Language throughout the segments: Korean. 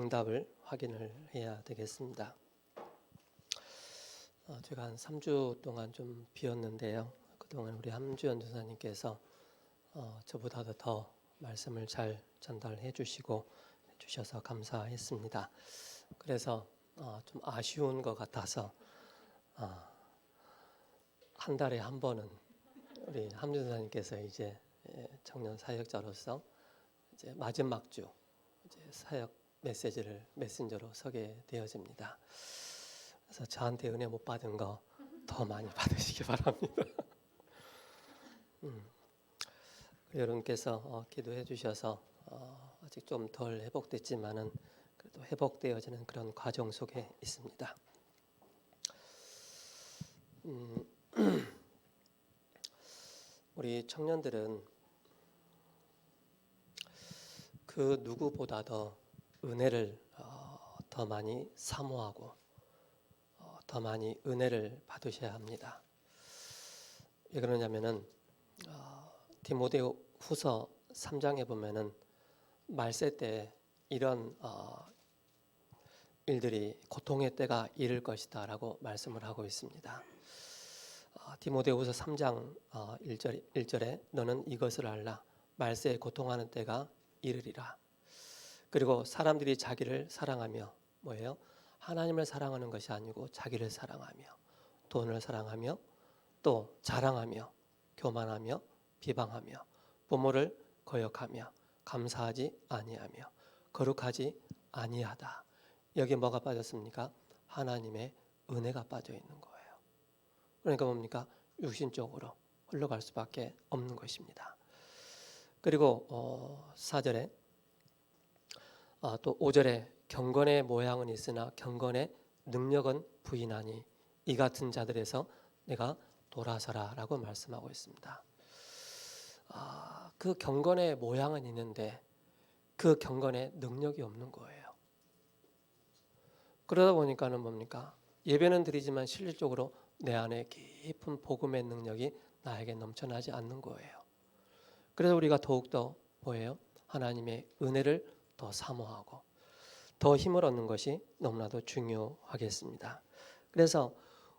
응답을 확인을 해야 되겠습니다. 제가 한 3주 동안 좀 비었는데요. 그동안 우리 함주연 전사님께서 저보다도 더 말씀을 잘 전달해 주셔서 감사했습니다. 그래서 좀 아쉬운 것 같아서 한 달에 한 번은 우리 함주연 전사님께서 이제 청년 사역자로서 이제 마지막 주 이제 사역 메시지를 메신저로 소개되어집니다. 그래서 저한테 은혜 못 받은 거 더 많이 받으시기 바랍니다. 여러분께서 기도해 주셔서 아직 좀 덜 회복됐지만은 그래도 회복되어지는 그런 과정 속에 있습니다. 우리 청년들은 그 누구보다도 은혜를 더 많이 사모하고 더 많이 은혜를 받으셔야 합니다. 왜 그러냐면은 디모데 후서 3장에 보면은 말세 때 이런 일들이 고통의 때가 이를 것이다 라고 말씀을 하고 있습니다. 디모데 후서 3장 1절에 너는 이것을 알라 말세에 고통하는 때가 이르리라. 그리고 사람들이 자기를 사랑하며 뭐예요? 하나님을 사랑하는 것이 아니고 자기를 사랑하며 돈을 사랑하며 또 자랑하며 교만하며 비방하며 부모를 거역하며 감사하지 아니하며 거룩하지 아니하다. 여기 뭐가 빠졌습니까? 하나님의 은혜가 빠져 있는 거예요. 그러니까 뭡니까? 육신적으로 흘러갈 수밖에 없는 것입니다. 그리고 4절에 또 5절에 경건의 모양은 있으나 경건의 능력은 부인하니 이 같은 자들에서 내가 돌아서라 라고 말씀하고 있습니다. 그 경건의 모양은 있는데 그 경건의 능력이 없는 거예요. 그러다 보니까는 뭡니까? 예배는 드리지만 실질적으로 내 안에 깊은 복음의 능력이 나에게 넘쳐나지 않는 거예요. 그래서 우리가 더욱더 뭐예요? 하나님의 은혜를 더 사모하고 더 힘을 얻는 것이 너무나도 중요하겠습니다. 그래서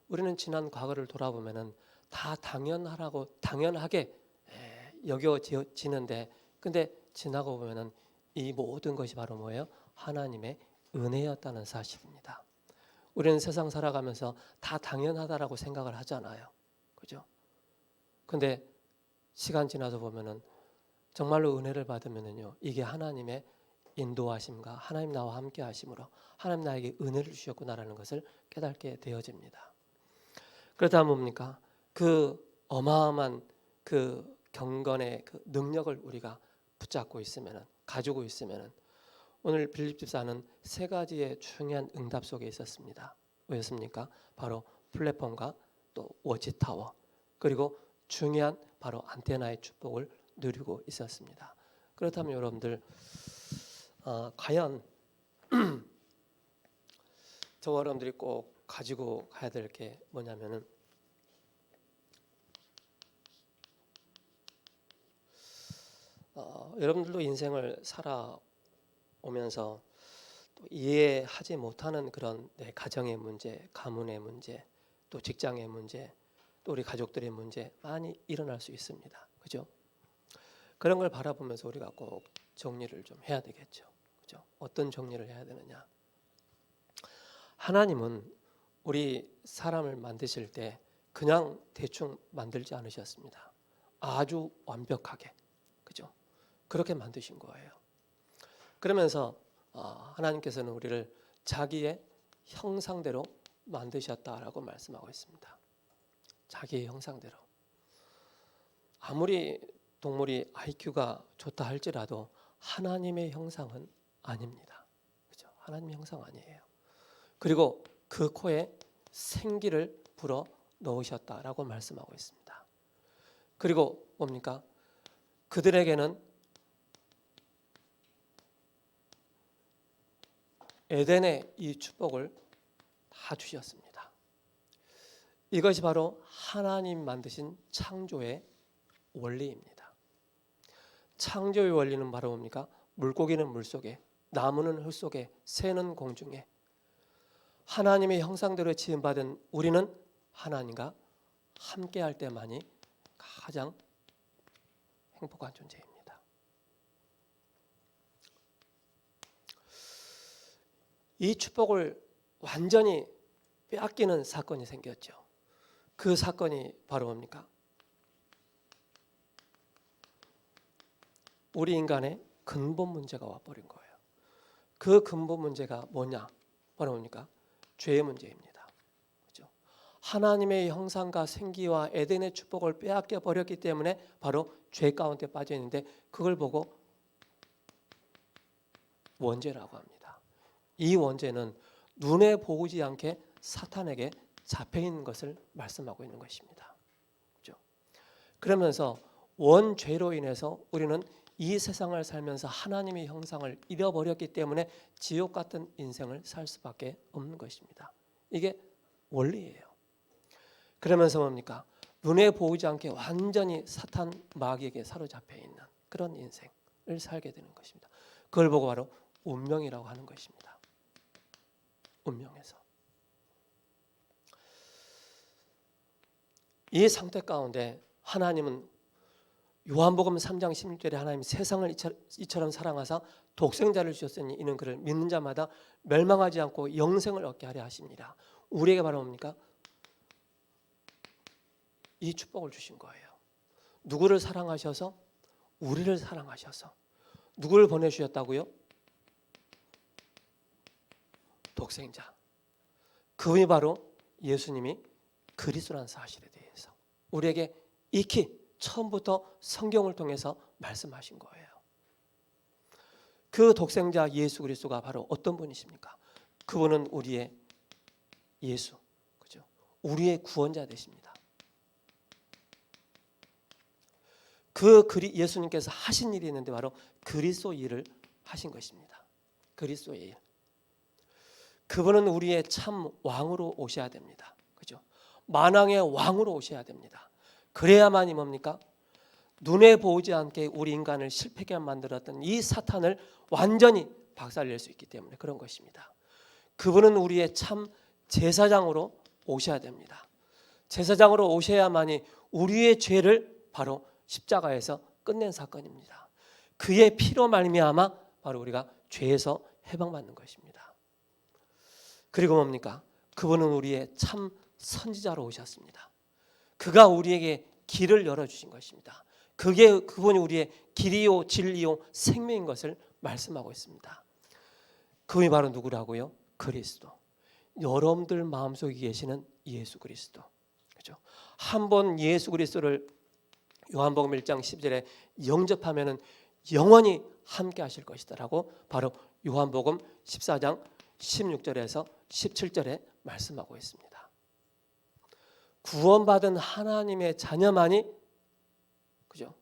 우리는 지난 과거를 돌아보면은 다 당연하게 여겨지는데 근데 지나고 보면은 이 모든 것이 바로 뭐예요? 하나님의 은혜였다는 사실입니다. 우리는 세상 살아가면서 다 당연하다라고 생각을 하잖아요. 그죠? 근데 시간 지나서 보면은 정말로 은혜를 받으면은요, 이게 하나님의 인도하심과 하나님 나와 함께 하심으로 하나님 나에게 은혜를 주셨구나라는 것을 깨닫게 되어집니다. 그러다 뭡니까? 그 어마어마한 그 경건의 그 능력을 우리가 붙잡고 있으면은 가지고 있으면은 오늘 빌립 집사는 세 가지의 중요한 응답 속에 있었습니다. 왜였습니까? 바로 플랫폼과 또 워치타워 그리고 중요한 바로 안테나의 축복을 누리고 있었습니다. 그렇다면 여러분들 과연 저와 여러분들이 꼭 가지고 가야 될 게 뭐냐면은 여러분들도 인생을 살아오면서 또 이해하지 못하는 그런 내 가정의 문제, 가문의 문제, 또 직장의 문제, 또 우리 가족들의 문제 많이 일어날 수 있습니다. 그죠? 그런 걸 바라보면서 우리가 꼭 정리를 좀 해야 되겠죠. 그죠? 어떤 정리를 해야 되느냐? 하나님은 우리 사람을 만드실 때 그냥 대충 만들지 않으셨습니다. 아주 완벽하게. 그죠? 그렇게 만드신 거예요. 그러면서 하나님께서는 우리를 자기의 형상대로 만드셨다라고 말씀하고 있습니다. 자기의 형상대로. 아무리 동물이 IQ가 좋다 할지라도 하나님의 형상은 아닙니다. 그죠? 하나님의 형상 아니에요. 그리고 그 코에 생기를 불어 넣으셨다라고 말씀하고 있습니다. 그리고 뭡니까? 그들에게는 에덴의 이 축복을 다 주셨습니다. 이것이 바로 하나님 만드신 창조의 원리입니다. 창조의 원리는 바로 뭡니까? 물고기는 물속에, 나무는 흙 속에, 새는 공중에. 하나님의 형상대로 지음받은 우리는 하나님과 함께할 때만이 가장 행복한 존재입니다. 이 축복을 완전히 빼앗기는 사건이 생겼죠. 그 사건이 바로 뭡니까? 우리 인간의 근본 문제가 와버린 거예요. 그 근본 문제가 뭐냐? 바로 뭡니까? 죄의 문제입니다. 그렇죠? 하나님의 형상과 생기와 에덴의 축복을 빼앗겨 버렸기 때문에 바로 죄 가운데 빠져 있는데, 그걸 보고 원죄라고 합니다. 이 원죄는 눈에 보이지 않게 사탄에게 잡혀 있는 것을 말씀하고 있는 것입니다. 그렇죠? 그러면서 원죄로 인해서 우리는 이 세상을 살면서 하나님의 형상을 잃어버렸기 때문에 지옥 같은 인생을 살 수밖에 없는 것입니다. 이게 원리예요. 그러면서 뭡니까? 눈에 보이지 않게 완전히 사탄 마귀에게 사로잡혀 있는 그런 인생을 살게 되는 것입니다. 그걸 보고 바로 운명이라고 하는 것입니다. 운명에서. 이 상태 가운데 하나님은 요한복음 3장 16절에 하나님 세상을 이처럼 사랑하사 독생자를 주셨으니 이는 그를 믿는 자마다 멸망하지 않고 영생을 얻게 하려 하십니다. 우리에게 바로 뭡니까? 이 축복을 주신 거예요. 누구를 사랑하셔서? 우리를 사랑하셔서. 누구를 보내주셨다고요? 독생자. 그분이 바로 예수님이 그리스도라는 사실에 대해서 우리에게 익히 처음부터 성경을 통해서 말씀하신 거예요. 그 독생자 예수 그리스도가 바로 어떤 분이십니까? 그분은 우리의 예수, 그죠? 우리의 구원자 되십니다. 예수님께서 하신 일이 있는데 바로 그리스도 일을 하신 것입니다. 그리스도의 일. 그분은 우리의 참 왕으로 오셔야 됩니다. 그죠? 만왕의 왕으로 오셔야 됩니다. 그래야만이 뭡니까? 눈에 보이지 않게 우리 인간을 실패하게 만들었던 이 사탄을 완전히 박살낼 수 있기 때문에 그런 것입니다. 그분은 우리의 참 제사장으로 오셔야 됩니다. 제사장으로 오셔야만이 우리의 죄를 바로 십자가에서 끝낸 사건입니다. 그의 피로 말미암아 바로 우리가 죄에서 해방받는 것입니다. 그리고 뭡니까? 그분은 우리의 참 선지자로 오셨습니다. 그가 우리에게 길을 열어주신 것입니다. 그분이 우리의 길이요 진리요 생명인 것을 말씀하고 있습니다. 그분이 바로 누구라고요? 그리스도. 여러분들 마음속에 계시는 예수 그리스도. 그렇죠? 한번 예수 그리스도를 요한복음 1장 10절에 영접하면은 영원히 함께 하실 것이다라고 바로 요한복음 14장 16절에서 17절에 말씀하고 있습니다. 구원받은 하나님의 자녀만이, 그죠?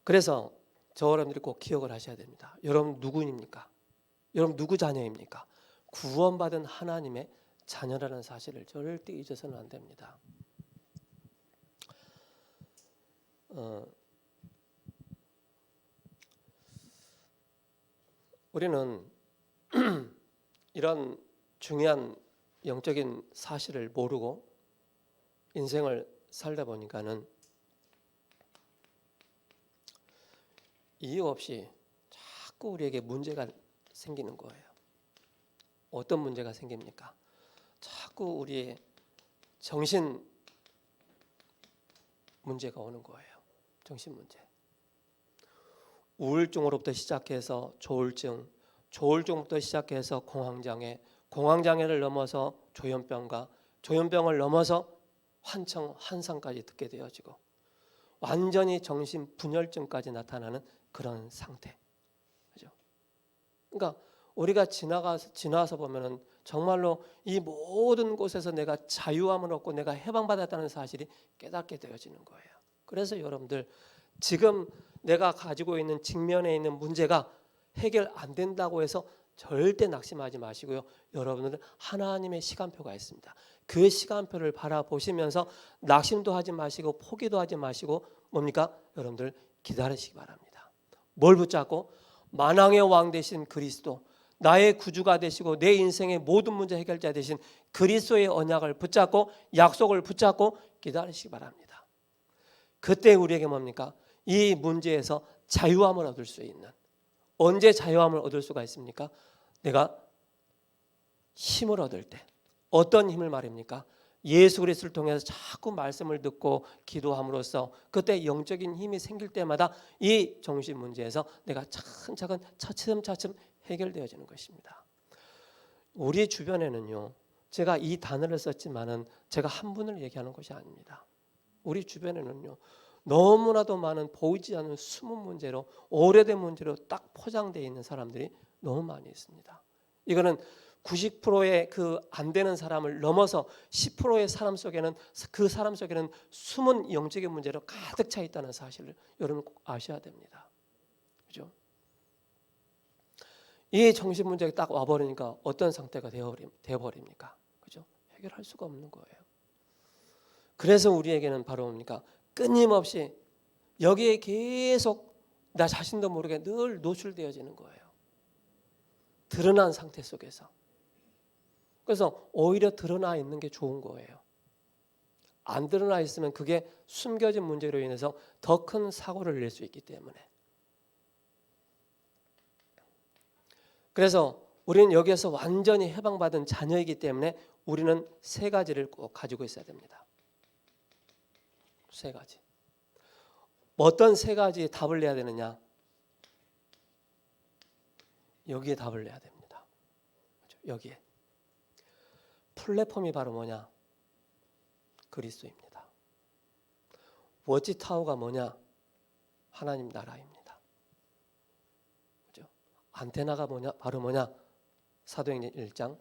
그래서 여러분들이 꼭 기억을 하셔야 됩니다. 여러분 누구입니까? 여러분 누구 자녀입니까? 구원받은 하나님의 자녀라는 사실을 절대 잊어서는 안 됩니다. 우리는 이런 중요한 영적인 사실을 모르고 인생을 살다 보니까는 이유 없이 자꾸 우리에게 문제가 생기는 거예요. 어떤 문제가 생깁니까? 자꾸 우리의 정신 문제가 오는 거예요. 정신 문제. 우울증으로부터 시작해서 조울증, 조울증부터 시작해서 공황장애, 공황장애를 넘어서 조현병과 조현병을 넘어서 환상까지 듣게 되어지고 완전히 정신 분열증까지 나타나는 그런 상태. 그죠? 그러니까 우리가 지나서 보면은 정말로 이 모든 곳에서 내가 자유함을 얻고 내가 해방받았다는 사실이 깨닫게 되어지는 거예요. 그래서 여러분들 지금 내가 가지고 있는 직면에 있는 문제가 해결 안 된다고 해서 절대 낙심하지 마시고요. 여러분들은 하나님의 시간표가 있습니다. 그 시간표를 바라보시면서 낙심도 하지 마시고 포기도 하지 마시고 뭡니까? 여러분들 기다리시기 바랍니다. 뭘 붙잡고? 만왕의 왕 되신 그리스도, 나의 구주가 되시고 내 인생의 모든 문제 해결자 되신 그리스도의 언약을 붙잡고 약속을 붙잡고 기다리시기 바랍니다. 그때 우리에게 뭡니까? 이 문제에서 자유함을 얻을 수 있는, 언제 자유함을 얻을 수가 있습니까? 내가 힘을 얻을 때. 어떤 힘을 말입니까? 예수 그리스도를 통해서 자꾸 말씀을 듣고 기도함으로써 그때 영적인 힘이 생길 때마다 이 정신 문제에서 내가 차근차근 차츰차츰 해결되어지는 것입니다. 우리 주변에는요, 제가 이 단어를 썼지만은 제가 한 분을 얘기하는 것이 아닙니다. 우리 주변에는요, 너무나도 많은 보이지 않는 숨은 문제로, 오래된 문제로 딱 포장되어 있는 사람들이 너무 많이 있습니다. 이거는 90%의 그 안 되는 사람을 넘어서 10%의 사람 속에는, 그 사람 속에는 숨은 영적인 문제로 가득 차 있다는 사실을 여러분 꼭 아셔야 됩니다. 그죠? 이 정신 문제가 딱 와버리니까 어떤 상태가 되어버립니까? 그죠? 해결할 수가 없는 거예요. 그래서 우리에게는 바로 뭡니까? 끊임없이 여기에 계속 나 자신도 모르게 늘 노출되어지는 거예요. 드러난 상태 속에서. 그래서 오히려 드러나 있는 게 좋은 거예요. 안 드러나 있으면 그게 숨겨진 문제로 인해서 더 큰 사고를 낼 수 있기 때문에. 그래서 우리는 여기에서 완전히 해방받은 자녀이기 때문에 우리는 세 가지를 꼭 가지고 있어야 됩니다. 세 가지. 어떤 세 가지 답을 내야 되느냐? 여기에 답을 내야 됩니다. 여기에. 플랫폼이 바로 뭐냐? 그리스도입니다. 워치타워가 뭐냐? 하나님 나라입니다. 그죠? 안테나가 뭐냐? 바로 뭐냐? 사도행전 1장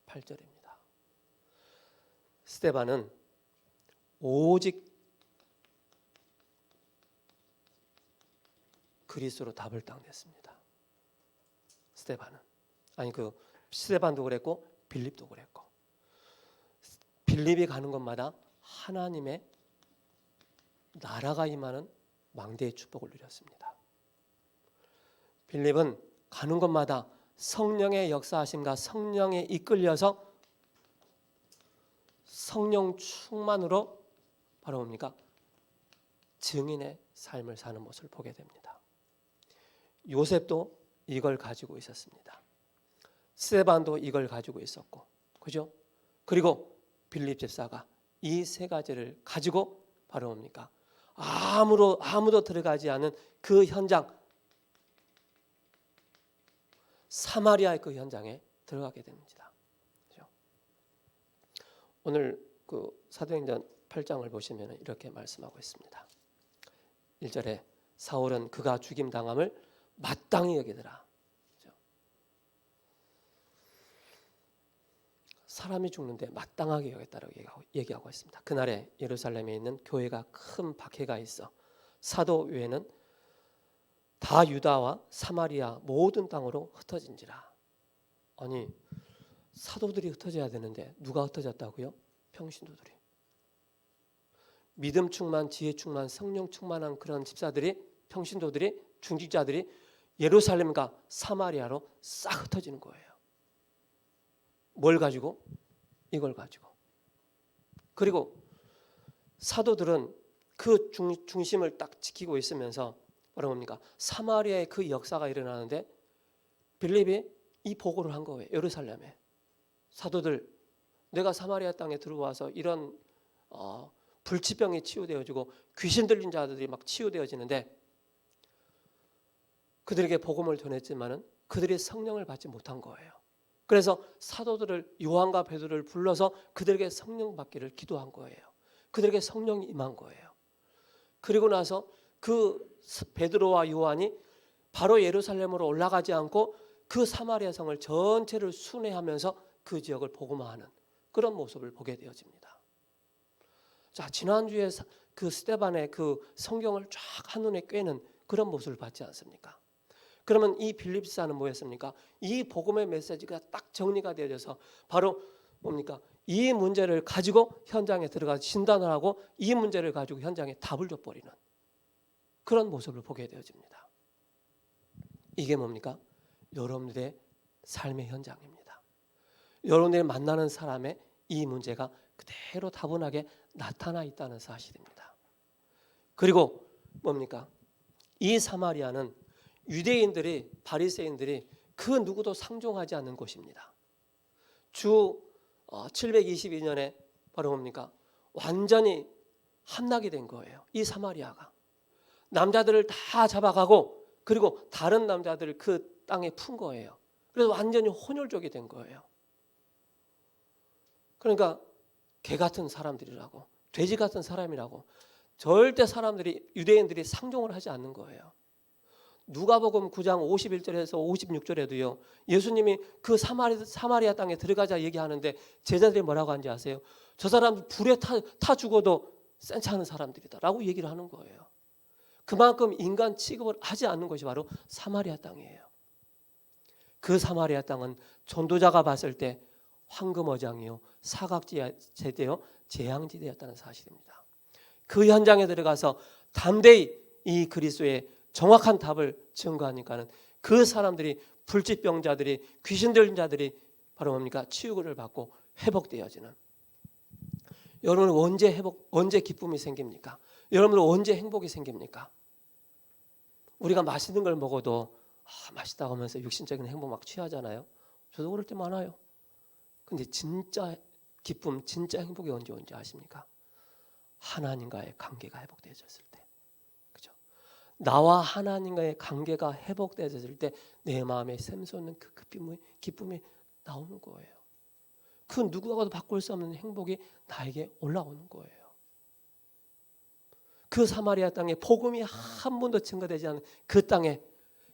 8절입니다. 스데반은 오직 그리스도로 답을 딱 냈습니다. 스데반은. 아니 스데반도 그랬고 빌립도 그랬고. 빌립이 가는 곳마다 하나님의 나라가 임하는 망대의 축복을 누렸습니다. 빌립은 가는 곳마다 성령의 역사하심과 성령에 이끌려서 성령 충만으로 바로 뭡니까? 증인의 삶을 사는 모습을 보게 됩니다. 요셉도 이걸 가지고 있었습니다. 스데반도 이걸 가지고 있었고, 그죠? 그리고 빌립 집사가 이 세 가지를 가지고 바로 뭡니까? 아무도 들어가지 않은 그 현장, 사마리아의 그 현장에 들어가게 됩니다. 그렇죠? 오늘 그 사도행전 8장을 보시면 이렇게 말씀하고 있습니다. 1절에 사울은 그가 죽임 당함을 마땅히 여기더라. 그렇죠? 사람이 죽는데 마땅하게 여겼다라고 얘기하고 있습니다. 그날에 예루살렘에 있는 교회가 큰 박해가 있어 사도 외에는 다 유다와 사마리아 모든 땅으로 흩어진지라. 아니 사도들이 흩어져야 되는데 누가 흩어졌다고요? 평신도들이. 믿음 충만, 지혜 충만, 성령 충만한 그런 집사들이, 평신도들이, 중직자들이 예루살렘과 사마리아로 싹 흩어지는 거예요. 뭘 가지고? 이걸 가지고. 그리고 사도들은 그 중심을 딱 지키고 있으면서 바로 뭡니까? 사마리아의 그 역사가 일어나는데 빌립이 이 보고를 한 거예요. 예루살렘에. 사도들, 내가 사마리아 땅에 들어와서 이런 불치병이 치유되어지고 귀신 들린 자들이 막 치유되어지는데 그들에게 복음을 전했지만은 그들이 성령을 받지 못한 거예요. 그래서 사도들을, 요한과 베드로를 불러서 그들에게 성령 받기를 기도한 거예요. 그들에게 성령이 임한 거예요. 그리고 나서 그 베드로와 요한이 바로 예루살렘으로 올라가지 않고 그 사마리아 성을 전체를 순회하면서 그 지역을 복음화하는 그런 모습을 보게 되어집니다. 자, 지난주에 그 스데반의 그 성경을 쫙 한눈에 꿰는 그런 모습을 봤지 않습니까? 그러면 이 빌립 집사는 뭐였습니까? 이 복음의 메시지가 딱 정리가 되어져서 바로 뭡니까? 이 문제를 가지고 현장에 들어가서 진단을 하고 이 문제를 가지고 현장에 답을 줘버리는 그런 모습을 보게 되어집니다. 이게 뭡니까? 여러분들의 삶의 현장입니다. 여러분들이 만나는 사람의 이 문제가 그대로 다분하게 나타나 있다는 사실입니다. 그리고 뭡니까? 이 사마리아는 유대인들이, 바리새인들이 그 누구도 상종하지 않는 곳입니다. 주 722년에 바로 뭡니까? 완전히 함락이 된 거예요. 이 사마리아가 남자들을 다 잡아가고 그리고 다른 남자들을 그 땅에 푼 거예요. 그래서 완전히 혼혈족이 된 거예요. 그러니까 개 같은 사람들이라고, 돼지 같은 사람이라고 절대 사람들이, 유대인들이 상종을 하지 않는 거예요. 누가복음 9장 51절에서 56절에도요. 예수님이 그 사마리아 땅에 들어가자 얘기하는데 제자들이 뭐라고 하는지 아세요? 저 사람 불에 타 죽어도 센 차 하는 사람들이다라고 얘기를 하는 거예요. 그만큼 인간 취급을 하지 않는 것이 바로 사마리아 땅이에요. 그 사마리아 땅은 전도자가 봤을 때 황금어장이요, 사각지대요, 재앙지대였다는 사실입니다. 그 현장에 들어가서 담대히 이 그리스도의 정확한 답을 증거하니까는 그 사람들이, 불치병자들이, 귀신 들린 자들이 바로 뭡니까? 치유를 받고 회복되어지는. 여러분은 언제 기쁨이 생깁니까? 여러분은 언제 행복이 생깁니까? 우리가 맛있는 걸 먹어도 맛있다고 하면서 육신적인 행복 막 취하잖아요. 저도 그럴 때 많아요. 근데 진짜 기쁨, 진짜 행복이 언제 아십니까? 하나님과의 관계가 회복되어졌을 때. 그죠? 나와 하나님과의 관계가 회복되어졌을 때 내 마음에 샘솟는 그 기쁨이 나오는 거예요. 그 누구와도 바꿀 수 없는 행복이 나에게 올라오는 거예요. 그 사마리아 땅에 복음이 한 번도 증거되지 않은 그 땅에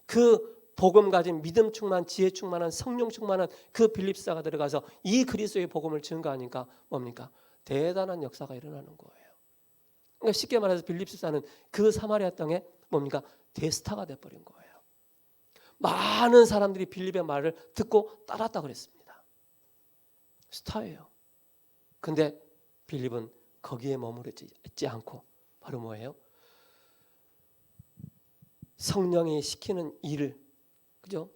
그 복음 가진 믿음 충만, 지혜 충만한, 성령 충만한 그 빌립사가 들어가서 이 그리스도의 복음을 증거하니까 뭡니까? 대단한 역사가 일어나는 거예요. 그러니까 쉽게 말해서 빌립사는 그 사마리아 땅에 뭡니까? 대스타가 돼버린 거예요. 많은 사람들이 빌립의 말을 듣고 따랐다 그랬습니다. 스타예요. 근데 빌립은 거기에 머무르지 않고 바로 뭐예요? 성령이 시키는 일을, 그죠?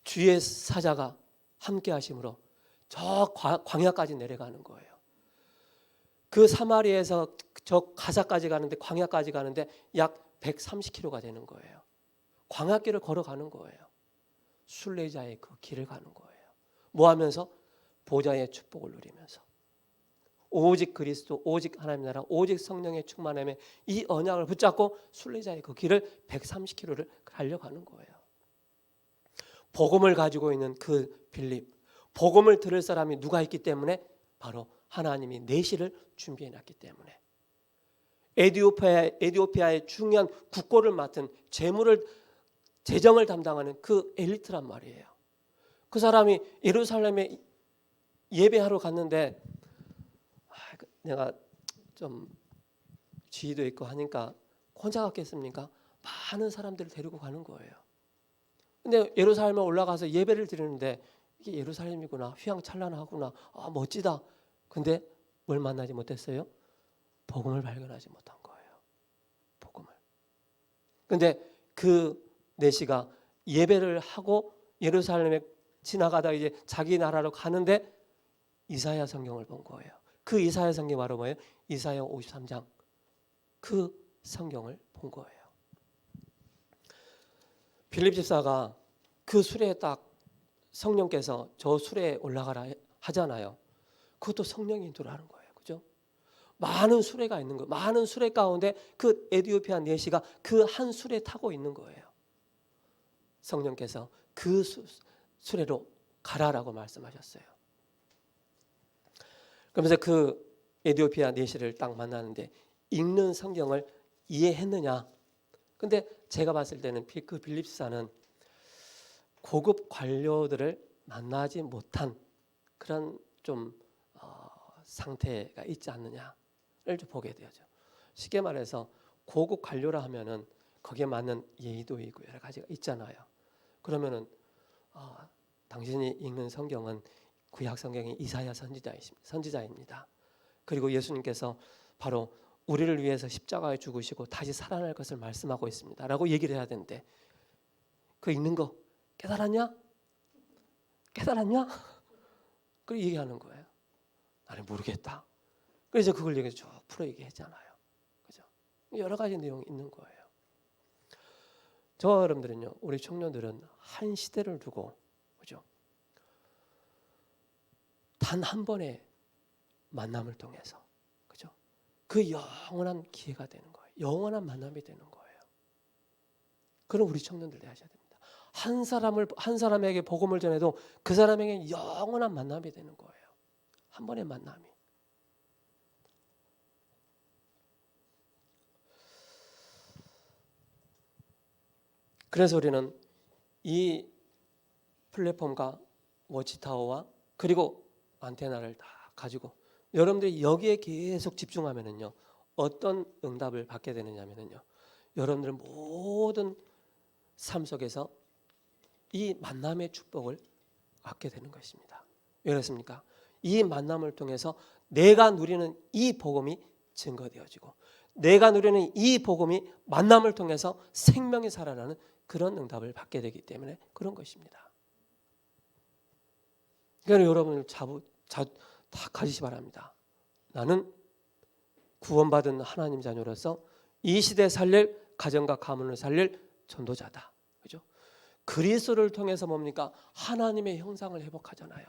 주의 사자가 함께 하심으로 저 광야까지 내려가는 거예요. 그 사마리아에서 저 가사까지 가는데, 광야까지 가는데 약 130km가 되는 거예요. 광야길을 걸어가는 거예요. 순례자의 그 길을 가는 거예요. 뭐 하면서? 보좌의 축복을 누리면서. 오직 그리스도, 오직 하나님 나라, 오직 성령의 충만함에 이 언약을 붙잡고 순례자의 그 길을 130km를 달려가는 거예요. 복음을 가지고 있는 그 빌립, 복음을 들을 사람이 누가 있기 때문에? 바로 하나님이 내시를 준비해 놨기 때문에. 에티오피아의 중요한 국고를 맡은 재정을 담당하는 그 엘리트란 말이에요. 그 사람이 예루살렘에 예배하러 갔는데 내가 좀 지위도 있고 하니까 혼자 갔겠습니까? 많은 사람들을 데리고 가는 거예요. 근데 예루살렘에 올라가서 예배를 드리는데 이게 예루살렘이구나, 휘황찬란하구나, 멋지다. 근데 뭘 만나지 못했어요? 복음을 발견하지 못한 거예요. 복음을. 근데 그 내시가 예배를 하고 예루살렘에 지나가다 이제 자기 나라로 가는데 이사야 성경을 본 거예요. 그 이사야 성경이 바로 뭐예요? 이사야 53장. 그 성경을 본 거예요. 빌립 집사가 그 수레에 딱 성령께서 저 수레에 올라가라 하잖아요. 그것도 성령이 인도하는 거예요. 그죠? 많은 수레가 있는 거예요. 많은 수레 가운데 그 에티오피아 내시가 그 한 수레 타고 있는 거예요. 성령께서 그 수레로 가라라고 말씀하셨어요. 그러면서 그 에티오피아 내시를 딱 만나는데 읽는 성경을 이해했느냐? 근데 제가 봤을 때는 그 빌립사는 고급 관료들을 만나지 못한 그런 좀 상태가 있지 않느냐를 좀 보게 되죠. 쉽게 말해서 고급 관료라 하면은 거기에 맞는 예의도 있고 여러 가지가 있잖아요. 그러면은 당신이 읽는 성경은 구약 성경이 이사야 선지자입니다. 그리고 예수님께서 바로 우리를 위해서 십자가에 죽으시고 다시 살아날 것을 말씀하고 있습니다. 라고 얘기를 해야 되는데 그 읽는 거 깨달았냐? 깨달았냐? 그렇게 얘기하는 거예요. 나는 모르겠다. 그래서 그걸 얘기 쭉 풀어 얘기했잖아요. 그죠? 여러 가지 내용이 있는 거예요. 저와 여러분들은요, 우리 청년들은 한 시대를 두고, 그죠? 단 한 번의 만남을 통해서, 그죠? 그 영원한 기회가 되는 거예요. 영원한 만남이 되는 거예요. 그럼 우리 청년들 하셔야 됩니다. 한 사람에게 복음을 전해도 그 사람에게 영원한 만남이 되는 거예요. 한 번의 만남이. 그래서 우리는 이 플랫폼과 워치타워와 그리고 안테나를 다 가지고 여러분들이 여기에 계속 집중하면은요, 어떤 응답을 받게 되느냐면요, 여러분들 모든 삶 속에서 이 만남의 축복을 얻게 되는 것입니다. 왜 그렇습니까? 이 만남을 통해서 내가 누리는 이 복음이 증거되어지고 내가 누리는 이 복음이 만남을 통해서 생명이 살아나는 그런 응답을 받게 되기 때문에 그런 것입니다. 그러니까 여러분을 다 가지시 바랍니다. 나는 구원받은 하나님 자녀로서 이 시대에 살릴 가정과 가문을 살릴 전도자다. 그죠? 그리스도를 통해서 뭡니까? 하나님의 형상을 회복하잖아요.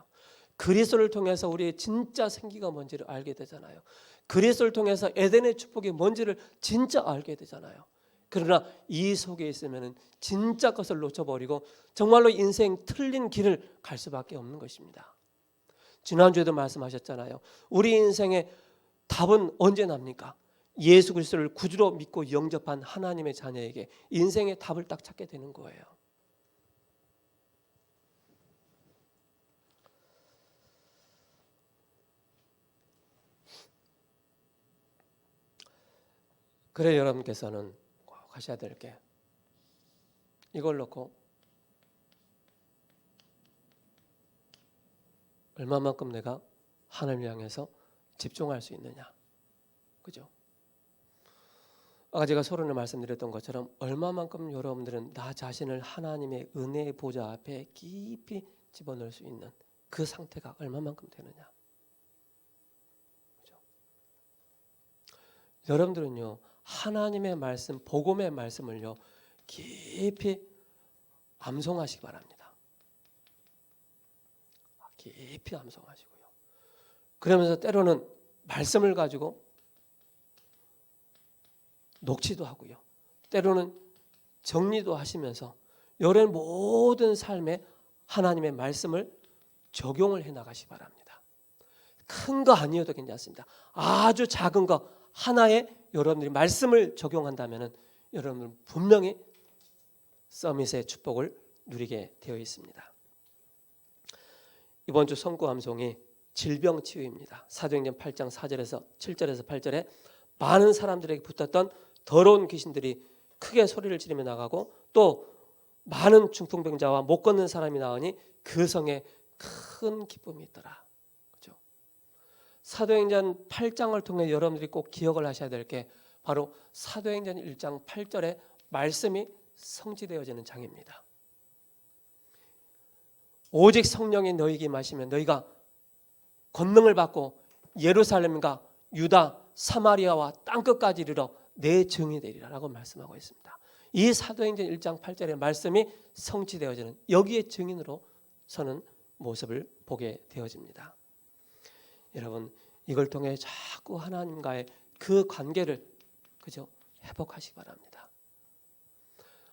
그리스도를 통해서 우리의 진짜 생기가 뭔지를 알게 되잖아요. 그리스도를 통해서 에덴의 축복이 뭔지를 진짜 알게 되잖아요. 그러나 이 속에 있으면 진짜 것을 놓쳐버리고 정말로 인생 틀린 길을 갈 수밖에 없는 것입니다. 지난주에도 말씀하셨잖아요. 우리 인생의 답은 언제 납니까? 예수 그리스도를 구주로 믿고 영접한 하나님의 자녀에게 인생의 답을 딱 찾게 되는 거예요. 그래 여러분께서는 꼭 하셔야 될 게 이걸 놓고 얼마만큼 내가 하나님을 향해서 집중할 수 있느냐. 그죠? 아까 제가 서론에 말씀드렸던 것처럼 얼마만큼 여러분들은 나 자신을 하나님의 은혜의 보좌 앞에 깊이 집어넣을 수 있는 그 상태가 얼마만큼 되느냐. 그죠? 여러분들은요, 하나님의 말씀, 복음의 말씀을요, 깊이 암송하시기 바랍니다. 깊이 암송하시고요. 그러면서 때로는 말씀을 가지고 녹취도 하고요. 때로는 정리도 하시면서 여러분 모든 삶에 하나님의 말씀을 적용을 해 나가시기 바랍니다. 큰 거 아니어도 괜찮습니다. 아주 작은 거 하나에 여러분들이 말씀을 적용한다면 여러분은 분명히 서밋의 축복을 누리게 되어 있습니다. 이번 주 선구 암송이 질병 치유입니다. 사도행전 8장 4절에서 7절에서 8절에 많은 사람들에게 붙었던 더러운 귀신들이 크게 소리를 지르며 나가고 또 많은 중풍병자와 못 걷는 사람이 나오니 그 성에 큰 기쁨이 있더라. 그렇죠? 사도행전 8장을 통해 여러분들이 꼭 기억을 하셔야 될 게 바로 사도행전 1장 8절에 말씀이 성취되어지는 장입니다. 오직 성령이 너희에게 임하시면 너희가 권능을 받고 예루살렘과 유다, 사마리아와 땅끝까지 이르러 내 증이 되리라 라고 말씀하고 있습니다. 이 사도행전 1장 8절의 말씀이 성취되어지는 여기에 증인으로 서는 모습을 보게 되어집니다. 여러분 이걸 통해 자꾸 하나님과의 그 관계를 그죠? 회복하시기 바랍니다.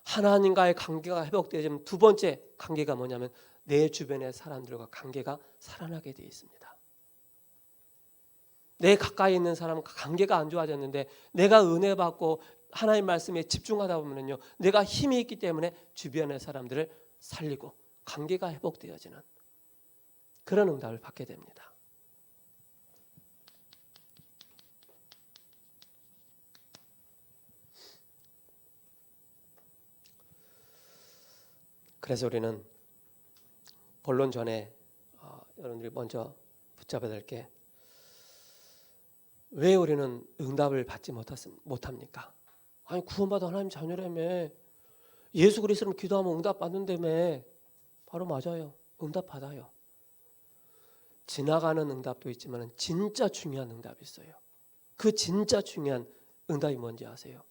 하나님과의 관계가 회복되어지면 두 번째 관계가 뭐냐면 내 주변의 사람들과 관계가 살아나게 되어 있습니다. 내 가까이 있는 사람과 관계가 안 좋아졌는데 내가 은혜 받고 하나님 말씀에 집중하다 보면요, 내가 힘이 있기 때문에 주변의 사람들을 살리고 관계가 회복되어지는 그런 응답을 받게 됩니다. 그래서 우리는 본론 전에 여러분들이 먼저 붙잡아야 될 게 왜 우리는 응답을 받지 못합니까? 아니 구원받은 하나님 자녀라며 예수 그리스도는 기도하면 응답 받는다며. 바로 맞아요. 응답 받아요. 지나가는 응답도 있지만 진짜 중요한 응답이 있어요. 그 진짜 중요한 응답이 뭔지 아세요?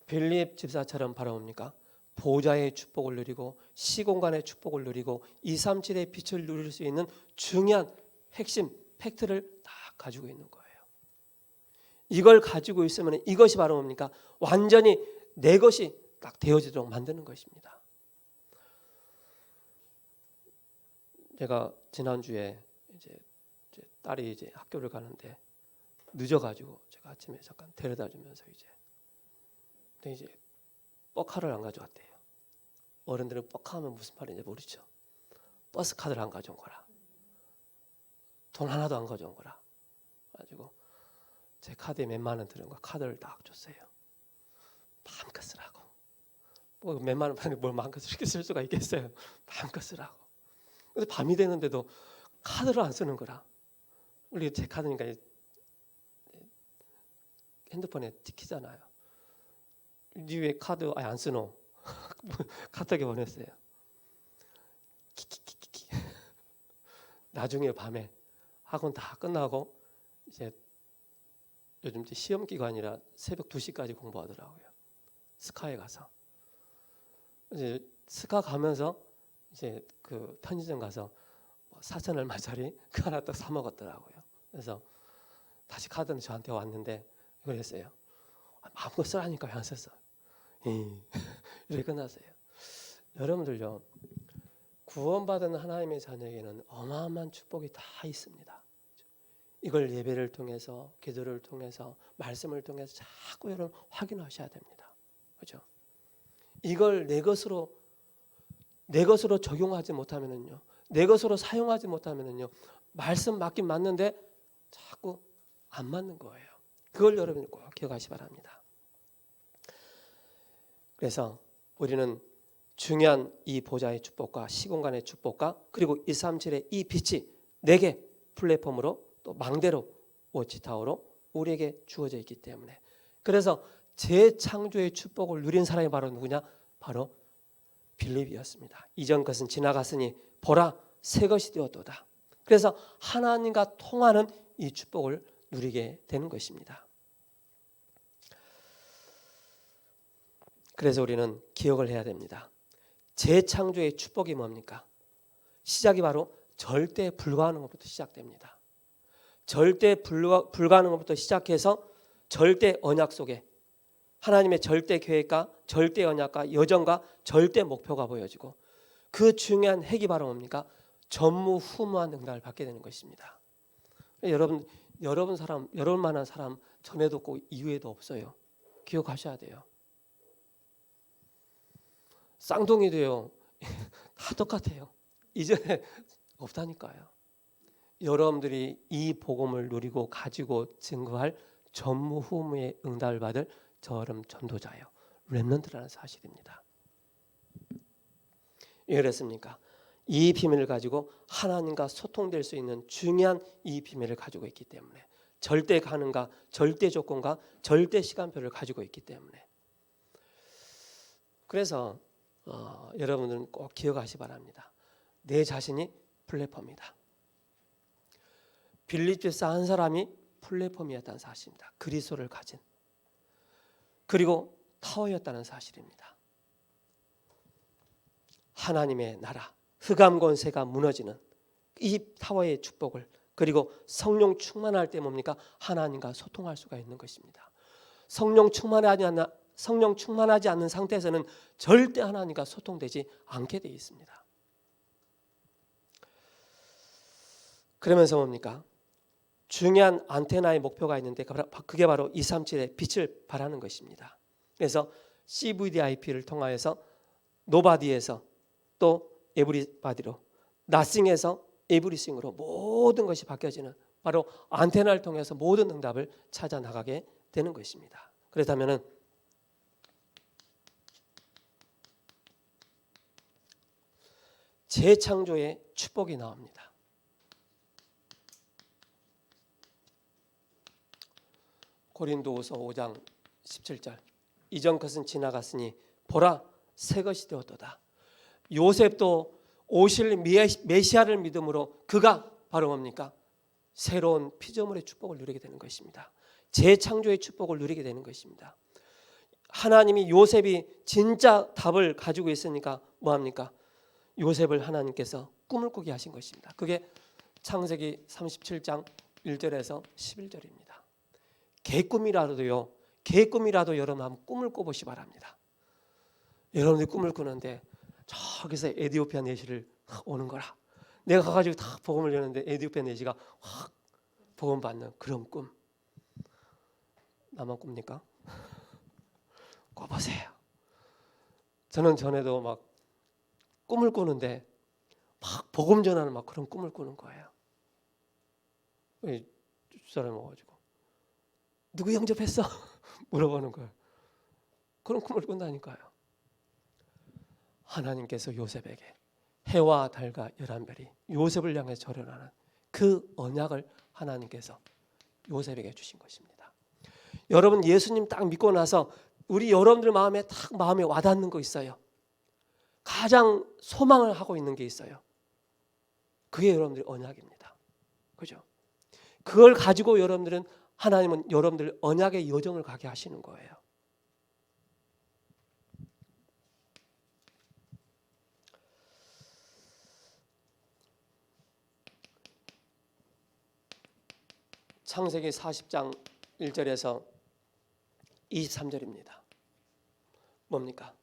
빌립 집사처럼 바로 뭡니까? 보좌의 축복을 누리고 시공간의 축복을 누리고 237의 빛을 누릴 수 있는 중요한 핵심 팩트를 다 가지고 있는 거예요. 이걸 가지고 있으면 이것이 바로 뭡니까? 완전히 내 것이 딱 되어지도록 만드는 것입니다. 제가 지난주에 이제 딸이 이제 학교를 가는데 늦어가지고 제가 아침에 잠깐 데려다 주면서 근데 이제 버카를 안 가져왔대요. 어른들은 버카하면 무슨 말인지 모르죠. 버스 카드를 안 가져온 거라. 돈 하나도 안 가져온 거라. 가지고 제 카드에 몇만 원 들은 거 카드를 딱 줬어요. 마음껏 쓰라고. 뭐 몇만 원 받는 뭘 마음껏 이렇게 쓸 수가 있겠어요. 마음껏 쓰라고. 근데 밤이 되는데도 카드를 안 쓰는 거라. 우리 제 카드니까 핸드폰에 찍히잖아요. 니 왜 카드 아예 안 쓰노? 카톡에 보냈어요. 키키키키키. 나중에 밤에 학원 다 끝나고 이제 요즘 이제 시험 기간이라 새벽 2시까지 공부하더라고요. 스카에 가서 이제 스카 가면서 이제 그 편의점 가서 4천 얼마짜리 그 하나 딱 사 먹었더라고요. 그래서 다시 카드는 저한테 왔는데 이걸 했어요. 마음껏 쓰라니까 왜 안 썼어? 이렇게 끝났어요. 여러분들요, 구원받은 하나님의 자녀에게는 어마어마한 축복이 다 있습니다. 이걸 예배를 통해서, 기도를 통해서, 말씀을 통해서 자꾸 여러분 확인하셔야 됩니다. 그렇죠? 이걸 내 것으로 적용하지 못하면은요, 내 것으로 사용하지 못하면은요, 말씀 맞긴 맞는데 자꾸 안 맞는 거예요. 그걸 여러분이 꼭 기억하시 바랍니다. 그래서 우리는 중요한 이 보좌의 축복과 시공간의 축복과 그리고 137의 이 빛이 내게 플랫폼으로 또 망대로 워치타워로 우리에게 주어져 있기 때문에, 그래서 재창조의 축복을 누린 사람이 바로 누구냐? 바로 빌립이었습니다. 이전 것은 지나갔으니 보라 새 것이 되었도다. 그래서 하나님과 통하는 이 축복을 누리게 되는 것입니다. 그래서 우리는 기억을 해야 됩니다. 재창조의 축복이 뭡니까? 시작이 바로 절대 불가능한 것부터 시작됩니다. 절대 불가능한 것부터 시작해서 절대 언약 속에 하나님의 절대 계획과 절대 언약과 여정과 절대 목표가 보여지고, 그 중요한 핵이 바로 뭡니까? 전무후무한 응답을 받게 되는 것입니다. 여러분만한 사람 전에도 없고 이후에도 없어요. 기억하셔야 돼요. 쌍둥이도요 다 똑같아요. 이전에 없다니까요. 여러분들이 이 복음을 누리고 가지고 증거할 전무후무의 응답을 받을 저런 전도자예요. 렘넌트라는 사실입니다. 왜 그랬습니까? 이 비밀을 가지고 하나님과 소통될 수 있는 중요한 이 비밀을 가지고 있기 때문에, 절대 가능과 절대 조건과 절대 시간표를 가지고 있기 때문에. 그래서 여러분들은 꼭 기억하시 바랍니다. 내 자신이 플랫폼이다. 빌립 집사 한 사람이 플랫폼이었다는 사실입니다. 그리스도를 가진, 그리고 타워였다는 사실입니다. 하나님의 나라, 흑암 권세가 무너지는 이 타워의 축복을, 그리고 성령 충만할 때 뭡니까? 하나님과 소통할 수가 있는 것입니다. 성령 충만하지 않는 상태에서는 절대 하나님과 소통되지 않게 되어 있습니다. 그러면서 뭡니까? 중요한 안테나의 목표가 있는데 그게 바로 237의 빛을 발하는 것입니다. 그래서 CVDIP를 통하여서 노바디에서 또 에브리바디로, 나싱에서 에브리싱으로 모든 것이 바뀌어지는, 바로 안테나를 통해서 모든 응답을 찾아 나가게 되는 것입니다. 그렇다면은 재창조의 축복이 나옵니다. 고린도후서 5장 17절, 이전 것은 지나갔으니 보라 새 것이 되었도다. 요셉도 오실 메시아를 믿음으로 그가 바로 뭡니까? 새로운 피조물의 축복을 누리게 되는 것입니다. 재창조의 축복을 누리게 되는 것입니다. 하나님이 요셉이 진짜 답을 가지고 있으니까 뭐합니까? 요셉을 하나님께서 꿈을 꾸게 하신 것입니다. 그게 창세기 37장 1절에서 11절입니다. 개꿈이라도 여러분 한번 꿈을 꿔보시 바랍니다. 여러분들이 꿈을 꾸는데 저기서 에디오피아 내시를 오는 거라. 내가 가가지고 다 복음을 여는데 에디오피아 내시가 확 복음 받는 그런 꿈. 나만 꿉니까? 꿔보세요. 저는 전에도 막 꿈을 꾸는데 막 복음 전하는 막 그런 꿈을 꾸는 거예요. 사람이 와가지고 누구 영접했어? 물어보는 거예요. 그런 꿈을 꾼다니까요. 하나님께서 요셉에게 해와 달과 11별이 요셉을 향해 절연하는 그 언약을 하나님께서 요셉에게 주신 것입니다. 여러분 예수님 딱 믿고 나서 우리 여러분들 마음에 와닿는 거 있어요. 가장 소망을 하고 있는 게 있어요. 그게 여러분들의 언약입니다. 그죠? 그걸 가지고 하나님은 여러분들 언약의 여정을 가게 하시는 거예요. 창세기 40장 1절에서 23절입니다. 뭡니까?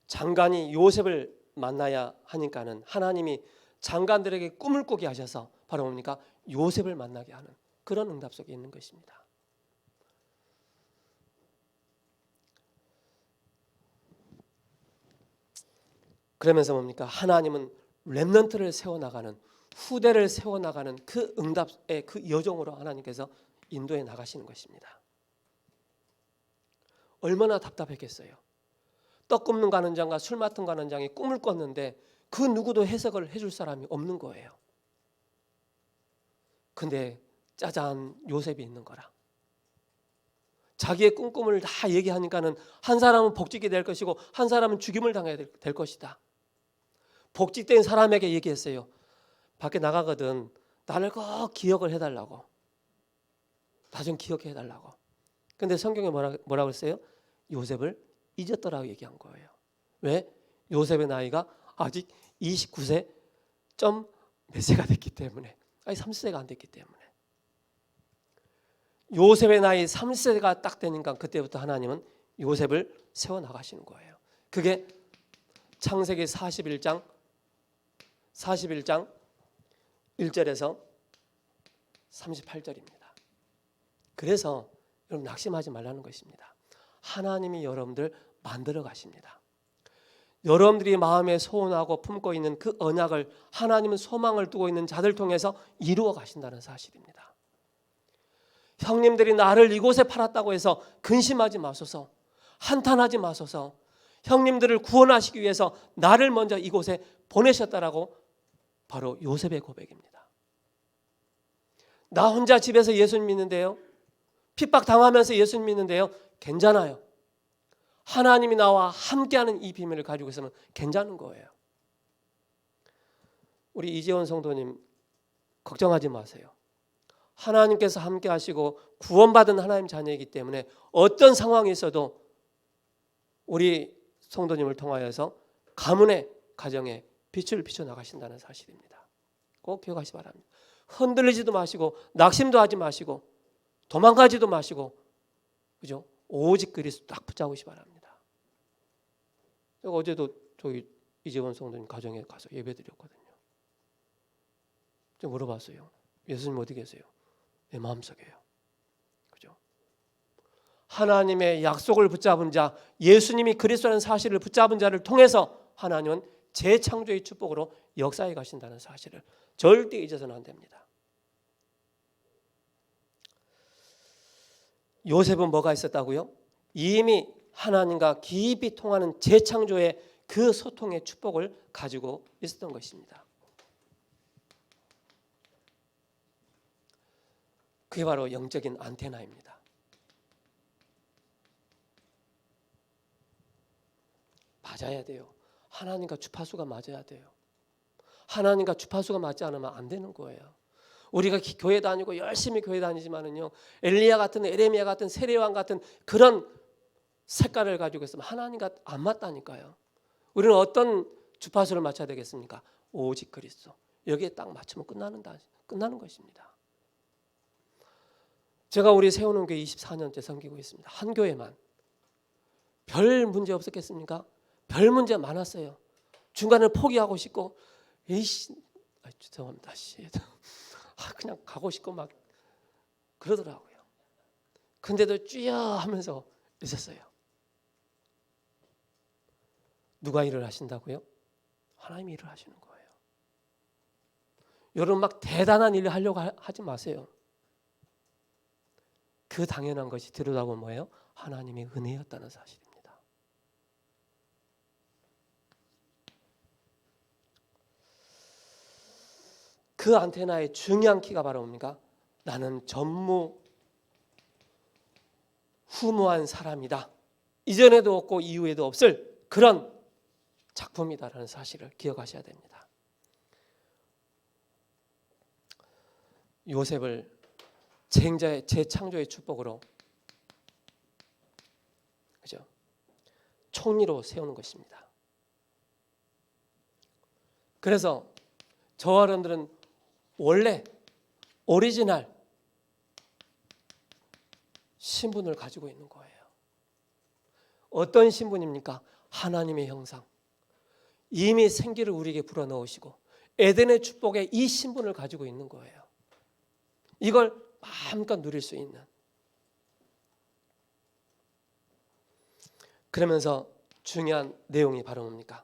장관이 요셉을 만나야 하니까는 하나님이 장관들에게 꿈을 꾸게 하셔서 바로 뭡니까? 요셉을 만나게 하는 그런 응답 속에 있는 것입니다. 그러면서 뭡니까? 하나님은 렘넌트를 세워나가는 후대를 세워나가는 그 응답의 그 여정으로 하나님께서 인도해 나가시는 것입니다. 얼마나 답답했겠어요. 떡 굽는 관원장과 술 맡은 관원장이 꿈을 꿨는데 그 누구도 해석을 해줄 사람이 없는 거예요. 근데 짜잔 요셉이 있는 거라. 자기의 꿈꿈을 다 얘기하니까는 한 사람은 복직이 될 것이고 한 사람은 죽임을 당해야 될 것이다. 복직된 사람에게 얘기했어요. 밖에 나가거든 나를 꼭 기억을 해달라고. 나 좀 기억해달라고. 근데 성경에 뭐라고 했어요? 요셉을 잊었더라고 얘기한 거예요. 왜? 요셉의 나이가 아직 29세 점 몇 세가 됐기 때문에, 아니 30세가 안 됐기 때문에. 요셉의 나이 30세가 딱 되니까 그때부터 하나님은 요셉을 세워나가시는 거예요. 그게 창세기 41장 1절에서 38절입니다. 그래서 여러분 낙심하지 말라는 것입니다. 하나님이 여러분들 만들어 가십니다. 여러분들이 마음에 소원하고 품고 있는 그 언약을 하나님은 소망을 두고 있는 자들 통해서 이루어 가신다는 사실입니다. 형님들이 나를 이곳에 팔았다고 해서 근심하지 마소서, 한탄하지 마소서. 형님들을 구원하시기 위해서 나를 먼저 이곳에 보내셨다라고 바로 요셉의 고백입니다. 나 혼자 집에서 예수님 믿는데요, 핍박당하면서 예수님 믿는데요, 괜찮아요. 하나님이 나와 함께하는 이 비밀을 가지고 있으면 괜찮은 거예요. 우리 이재원 성도님 걱정하지 마세요. 하나님께서 함께 하시고 구원받은 하나님 자녀이기 때문에 어떤 상황이 있어도 우리 성도님을 통하여서 가문의 가정에 빛을 비춰나가신다는 사실입니다. 꼭 기억하시기 바랍니다. 흔들리지도 마시고 낙심도 하지 마시고 도망가지도 마시고, 그죠? 오직 그리스도 딱 붙잡으시기 바랍니다. 제가 어제도 저희 이재원 성도님 가정에 가서 예배드렸거든요. 좀 물어봤어요. 예수님 어디 계세요? 내 마음속에요. 그죠? 하나님의 약속을 붙잡은 자, 예수님이 그리스도라는 사실을 붙잡은 자를 통해서 하나님은 재창조의 축복으로 역사해 가신다는 사실을 절대 잊어서는 안 됩니다. 요셉은 뭐가 있었다고요? 이미 하나님과 깊이 통하는 재창조의 그 소통의 축복을 가지고 있었던 것입니다. 그게 바로 영적인 안테나입니다. 맞아야 돼요. 하나님과 주파수가 맞아야 돼요. 하나님과 주파수가 맞지 않으면 안 되는 거예요. 우리가 교회 다니고 열심히 교회 다니지만은요, 엘리야 같은 에레미야 같은 세례요한 같은 그런 색깔을 가지고 있으면 하나님과 안 맞다니까요. 우리는 어떤 주파수를 맞춰야 되겠습니까? 오직 그리스도. 여기에 딱 맞추면 끝나는 것입니다. 제가 우리 세우는 교회 24년째 섬기고 있습니다. 한 교회만. 별 문제 없었겠습니까? 별 문제 많았어요. 중간에 포기하고 싶고, 죄송합니다. 그냥 가고 싶고 막 그러더라고요. 근데도 쭈여 하면서 있었어요. 누가 일을 하신다고요? 하나님이 일을 하시는 거예요. 여러분 막 대단한 일을 하려고 하지 마세요. 그 당연한 것이 들여다보면 뭐예요? 하나님의 은혜였다는 사실입니다. 그 안테나의 중요한 키가 바로 뭡니까? 나는 전무후무한 사람이다. 이전에도 없고 이후에도 없을 그런 작품이다라는 사실을 기억하셔야 됩니다. 요셉을 쟁자의 재창조의 축복으로, 그죠? 총리로 세우는 것입니다. 그래서 저와 여러분들은 원래 오리지널 신분을 가지고 있는 거예요. 어떤 신분입니까? 하나님의 형상. 이미 생기를 우리에게 불어넣으시고 에덴의 축복에 이 신분을 가지고 있는 거예요. 이걸 마음껏 누릴 수 있는. 그러면서 중요한 내용이 바로 뭡니까?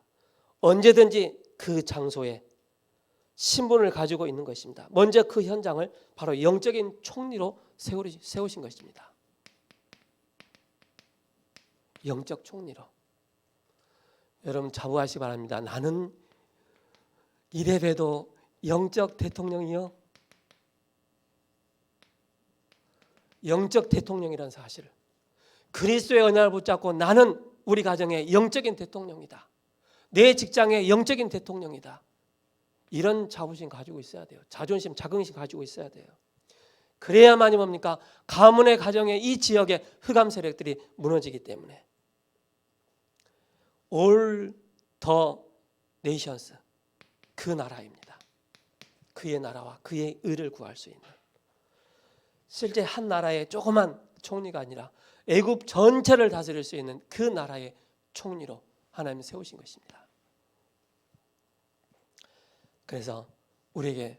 언제든지 그 장소에 신분을 가지고 있는 것입니다. 먼저 그 현장을 바로 영적인 총리로 세우신 것입니다. 영적 총리로. 여러분 자부하시기 바랍니다. 나는 이래봬도 영적 대통령이요. 영적 대통령이라는 사실을. 그리스도의 언약을 붙잡고 나는 우리 가정의 영적인 대통령이다. 내 직장의 영적인 대통령이다. 이런 자부심 가지고 있어야 돼요. 자존심, 자긍심 가지고 있어야 돼요. 그래야만이 뭡니까? 가문의 가정의 이 지역의 흑암 세력들이 무너지기 때문에. All the nations, 그 나라입니다. 그의 나라와 그의 의를 구할 수 있는. 실제 한 나라의 조그만 총리가 아니라 애굽 전체를 다스릴 수 있는 그 나라의 총리로 하나님이 세우신 것입니다. 그래서 우리에게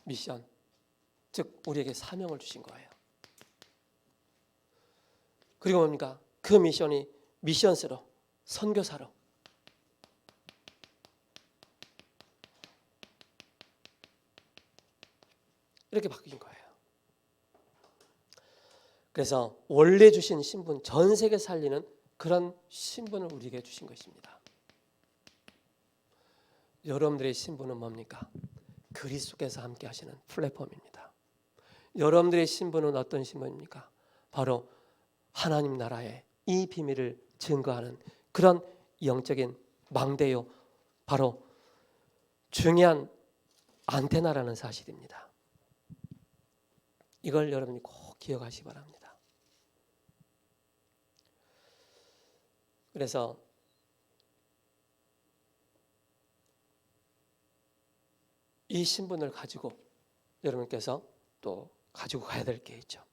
미션, 즉 우리에게 사명을 주신 거예요. 그리고 뭡니까? 그 미션이 미션스로, 선교사로 이렇게 바뀐 거예요. 그래서 원래 주신 신분, 전 세계 살리는 그런 신분을 우리에게 주신 것입니다. 여러분들의 신분은 뭡니까? 그리스도께서 함께 하시는 플랫폼입니다. 여러분들의 신분은 어떤 신분입니까? 바로 하나님 나라의 이 비밀을 증거하는 그런 영적인 망대요, 바로 중요한 안테나라는 사실입니다. 이걸 여러분이 꼭 기억하시기 바랍니다. 그래서 이 신분을 가지고 여러분께서 또 가지고 가야 될 게 있죠.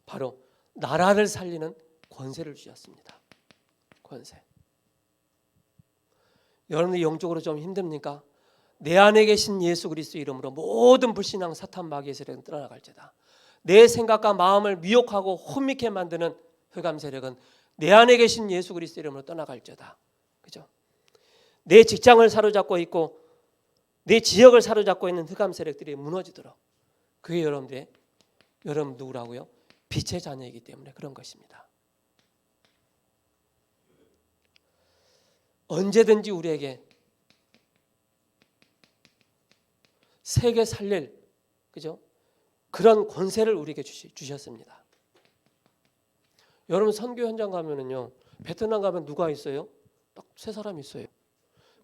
바로 나라를 살리는 권세를 주셨습니다. 권세. 여러분들 영적으로 좀 힘듭니까? 내 안에 계신 예수 그리스도 이름으로 모든 불신앙 사탄 마귀의 세력은 떠나갈지다. 내 생각과 마음을 미혹하고 혼미케 만드는 흑암 세력은 내 안에 계신 예수 그리스도 이름으로 떠나갈지다. 그죠? 내 직장을 사로잡고 있고 내 지역을 사로잡고 있는 흑암 세력들이 무너지도록. 그게 여러분 누구라고요? 빛의 자녀이기 때문에 그런 것입니다. 언제든지 우리에게 세계 살릴, 그죠? 그런 권세를 우리에게 주셨습니다. 여러분 선교 현장 가면은요, 베트남 가면 누가 있어요? 딱 세 사람이 있어요.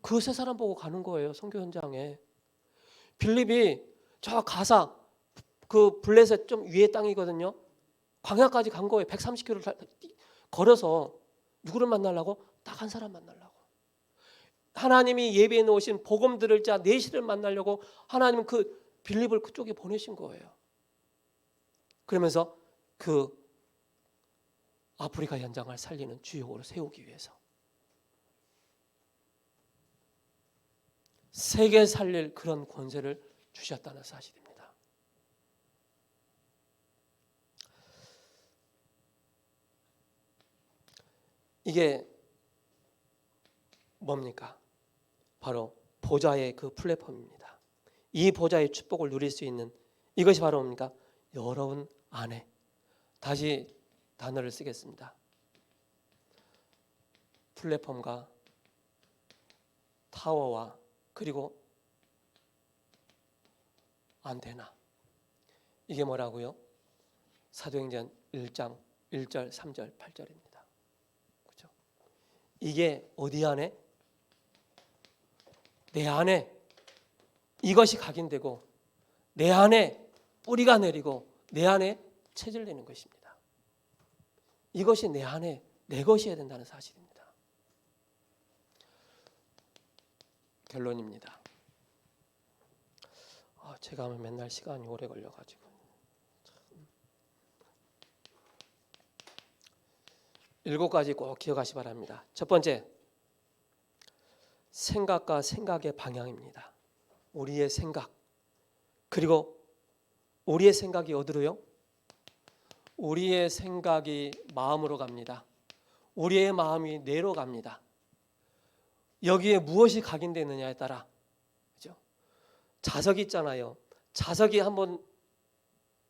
그 세 사람 보고 가는 거예요. 선교 현장에. 빌립이 저 가사 그 블레셋 좀 위에 땅이거든요. 광야까지 간 거예요. 130km 걸어서 누구를 만나려고? 딱 한 사람 만나려고. 하나님이 예비해 놓으신 복음 들을 자 내시를 만나려고 하나님은 그 빌립을 그쪽에 보내신 거예요. 그러면서 그 아프리카 현장을 살리는 주역으로 세우기 위해서 세계 살릴 그런 권세를 주셨다는 사실입니다. 이게 뭡니까? 바로 보좌의 그 플랫폼입니다. 이 보좌의 축복을 누릴 수 있는 이것이 바로 뭡니까? 여러분 안에. 다시 단어를 쓰겠습니다. 플랫폼과 타워와 그리고 안테나. 이게 뭐라고요? 사도행전 1장 1절, 3절, 8절입니다. 그렇죠? 이게 어디 안에? 내 안에 이것이 각인되고 내 안에 뿌리가 내리고 내 안에 체질 내는 것입니다. 이것이 내 안에 내 것이어야 된다는 사실입니다. 결론입니다. 제가 하면 맨날 시간이 오래 걸려가지고 7가지 꼭 기억하시 바랍니다. 첫 번째, 생각과 생각의 방향입니다. 우리의 생각. 그리고 우리의 생각이 어디로요? 우리의 생각이 마음으로 갑니다. 우리의 마음이 뇌로 갑니다. 여기에 무엇이 각인되느냐에 따라, 그죠? 자석이 있잖아요. 자석이 한번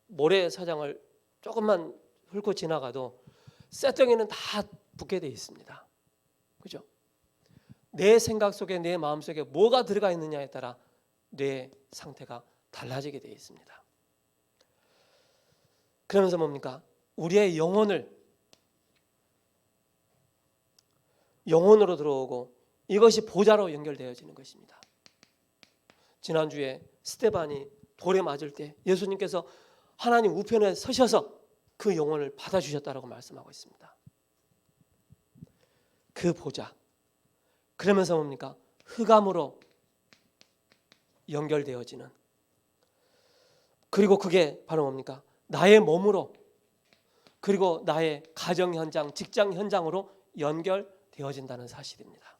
모래사장을 조금만 훑고 지나가도 쇳덩이는 다 붙게 되어 있습니다. 그죠? 내 생각 속에 내 마음 속에 뭐가 들어가 있느냐에 따라 뇌 상태가 달라지게 되어 있습니다. 그러면서 뭡니까? 우리의 영혼으로 들어오고 이것이 보좌로 연결되어지는 것입니다. 지난주에 스데반이 돌에 맞을 때 예수님께서 하나님 우편에 서셔서 그 영혼을 받아주셨다고 말씀하고 있습니다. 그 보좌. 그러면서 뭡니까? 흑암으로 연결되어지는. 그리고 그게 바로 뭡니까? 나의 몸으로 그리고 나의 가정 현장, 직장 현장으로 연결되어진다는 사실입니다.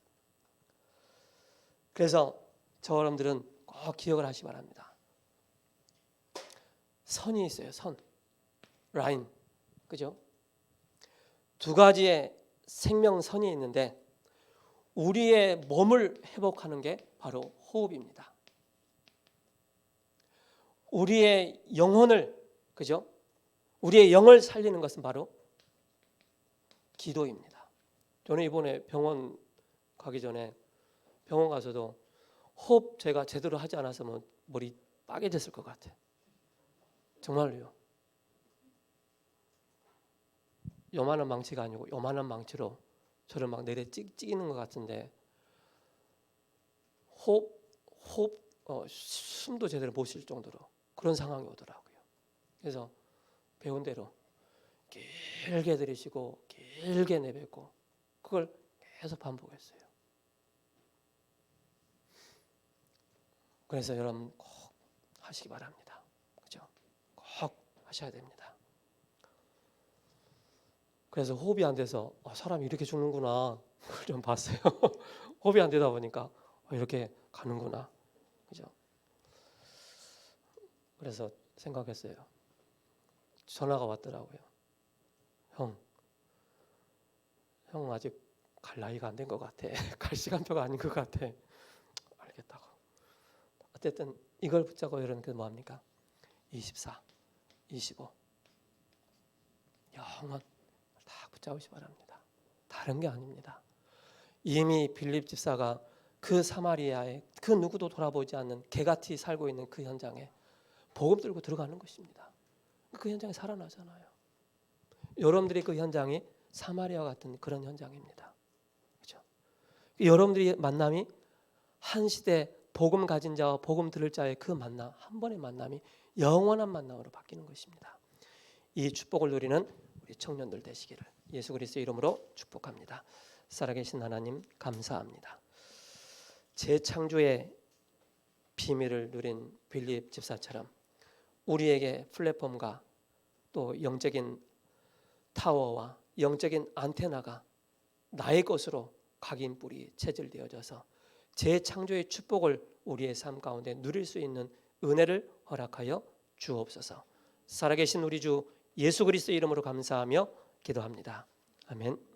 그래서 저 여러분들은 꼭 기억을 하시기 바랍니다. 선이 있어요. 선. 라인. 그죠? 두 가지의 생명선이 있는데 우리의 몸을 회복하는 게 바로 호흡입니다. 우리의 영혼을, 그죠? 우리의 영을 살리는 것은 바로 기도입니다. 저는 이번에 병원 가기 전에 병원 가서도 호흡 제가 제대로 하지 않았으면 머리 빠개졌을 것 같아. 정말로요. 요만한 망치가 아니고 요만한 망치로 저를 막 내려 찍는 것 같은데 숨도 제대로 못 쉴 정도로 그런 상황이 오더라고요. 그래서 배운 대로 길게 들이쉬고 길게 내뱉고 그걸 계속 반복했어요. 그래서 여러분 꼭 하시기 바랍니다. 그죠? 꼭 하셔야 됩니다. 그래서 호흡이 안 돼서 사람이 이렇게 죽는구나 그걸 좀 봤어요. 호흡이 안 되다 보니까 이렇게 가는구나. 그죠? 그래서 생각했어요. 전화가 왔더라고요. 형 아직 갈 나이가 안 된 것 같아. 갈 시간표가 아닌 것 같아. 알겠다고. 어쨌든 이걸 붙잡고 여러분께 뭐합니까? 24, 25 영원 다 붙잡으시 바랍니다. 다른 게 아닙니다. 이미 빌립 집사가 그 사마리아에 그 누구도 돌아보지 않는 개같이 살고 있는 그 현장에 복음 들고 들어가는 것입니다. 그 현장에 살아나잖아요. 여러분들이 그 현장이 사마리아와 같은 그런 현장입니다. 그렇죠? 여러분들이 만남이 한 시대 복음 가진 자와 복음 들을 자의 그 만남, 한 번의 만남이 영원한 만남으로 바뀌는 것입니다. 이 축복을 누리는 우리 청년들 되시기를 예수 그리스도의 이름으로 축복합니다. 살아계신 하나님 감사합니다. 재창조의 비밀을 누린 빌립 집사처럼 우리에게 플랫폼과 또 영적인 타워와 영적인 안테나가 나의 것으로 각인뿔이 체질되어져서 재창조의 축복을 우리의 삶 가운데 누릴 수 있는 은혜를 허락하여 주옵소서. 살아계신 우리 주 예수 그리스도의 이름으로 감사하며 기도합니다. 아멘.